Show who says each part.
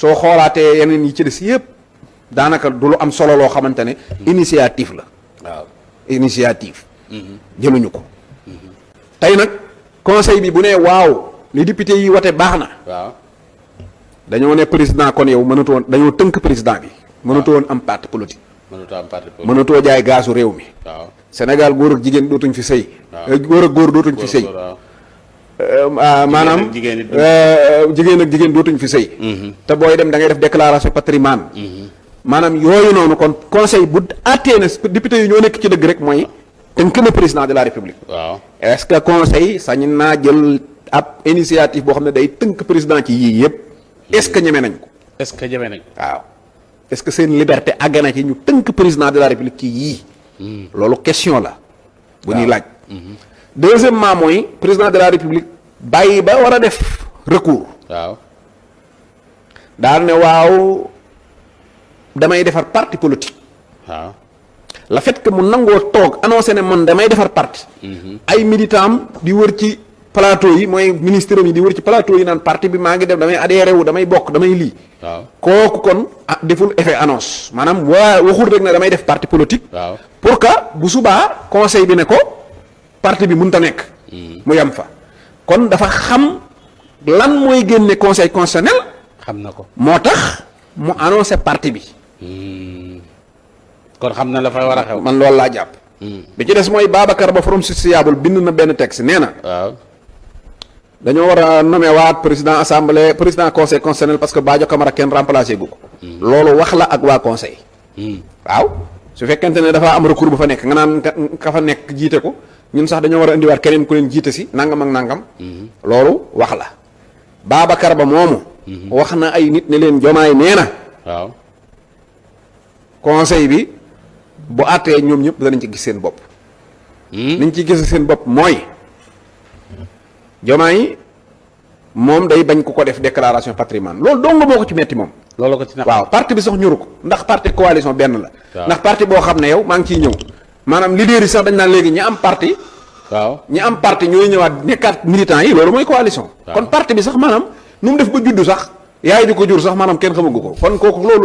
Speaker 1: soo xoolaatee yeneen yi ci des yëpp daanaka du lu am solo loo xamante ne initiative la.
Speaker 2: waaw
Speaker 1: initiative. jëluñu ko. tey nag conseil bi bu nee waaw li député yi wote baax na.
Speaker 2: waaw
Speaker 1: dañoo ne président kon yow mënatoo woon dañoo tënk président bi. mënatoo woon am parti politique.
Speaker 2: mënatoo am parti politique.
Speaker 1: mënatoo jaay gaasu réew mi.
Speaker 2: waaw
Speaker 1: Sénégal góor ak jigéen dootuñ fi sëy.
Speaker 2: waaw
Speaker 1: góor ak góor dootuñ fi sëy. maanaam jigéen ak jigéen dootuñ fi sëy. te booy dem da ngay def déclaration patrimoine. maanaam yooyu noonu kon conseil bu àttee na député yi ñoo nekk ci dëgg rek mooy tënk na président de la république.
Speaker 2: waaw
Speaker 1: est-ce que conseil sañ naa jël ab initiative boo xam ne day tënk président ci yii yëpp. est-ce que ñeme nañ ko.
Speaker 2: est-ce que jëmee nañ ko.
Speaker 1: waaw est-ce que seen liberté àgg na ci ñu tënk président de la république ci yii. loolu question la. bu ñuy laaj. deuxièmement mooy président de la république bàyyi ba war a def recours.
Speaker 2: waaw
Speaker 1: daal ne waaw damay defar parti politique.
Speaker 2: waaw
Speaker 1: le fait que mu nangoo toog annoncé ne man damay defar parti. ay militants am di wër ci plateau yi mooy ministre yi di wër ci plateau yi naan parti bi maa ngi dem damay adhéré wu damay bokk damay lii.
Speaker 2: waaw
Speaker 1: kooku kon deful effet annonce maanaam waa waxul rek ne damay def parti politique.
Speaker 2: waaw
Speaker 1: pour que bu subaa conseil bi ne ko parti bi mënut a nekk. mu yem fa kon dafa xam lan mooy génne conseil constitutionnel.
Speaker 2: xam na ko.
Speaker 1: moo tax mu annoncé parti bi.
Speaker 2: kon xam na la fa war a xew.
Speaker 1: man loolu laa jàpp. bi ci des mooy Babacar Ba Forum Justiciable bind na benn texte nee na.
Speaker 2: waaw
Speaker 1: dañoo war a nommer waat président assemblée président conseil constitutionnel parce que Badio Camara kenn remplacé gu ko. loolu wax la ak waa conseil. waaw su fekkente ne dafa am recours bu fa nekk nga naan ka fa nekk jiite ko ñun sax dañoo war a indiwaat keneen ku leen jiite si nangam ak nangam. loolu wax la. Babacar Ba moomu. wax na ay nit ne leen Jomaay nee na.
Speaker 2: waaw
Speaker 1: conseil bi bu àttee ñoom ñëpp danañ ci gis seen bopp. niñ ci gis seen bopp mooy Jomaay moom day bañ ku ko def déclaration patrimoine loolu dong moo ko ci metti moom.
Speaker 2: loolu ko ci naq.
Speaker 1: waaw parti bi sax ñuru ko ndax parti coalition benn la.
Speaker 2: waaw
Speaker 1: ndax parti boo xam ne yow maa ngi ciy ñëw maanaam leader yi sax dañ naan léegi ñi am parti.
Speaker 2: waaw
Speaker 1: ñi am parti ñooy ñëwaat nekkaat militants yi loolu mooy coalition. kon parti bi sax maanaam nu mu def ba juddu sax yaay di ko jur sax maanaam kenn xamagu ko kon kooku loolu.